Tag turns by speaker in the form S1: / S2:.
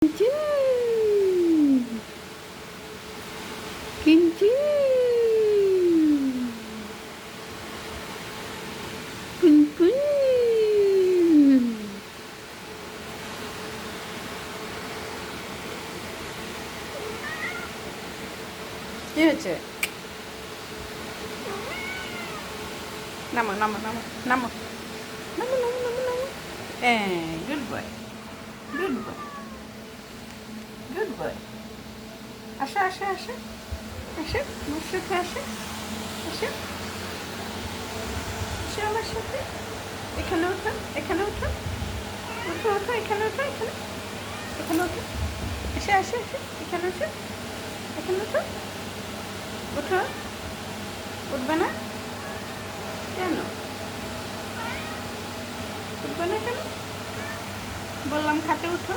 S1: Kincin, kincin, pun pun. কি হয়েছে? নামো নামো নামো নামো নামো নামো নামো নামো। Good boy, good boy, good boy. আসো আসো আসো আসো, আমার সাথে আসো, আসো, আসো আমার সাথে। এখানে ওঠো, এখানে ওঠো, ওঠো ওঠো, এখানে ওঠো, এখানে, এখানে ওঠো। আসো আসো আসো, এখানে ওঠো, এখানে ওঠো, ওঠো। উঠবে না কেন? উঠবে না কেন? বললাম খাটে উঠো।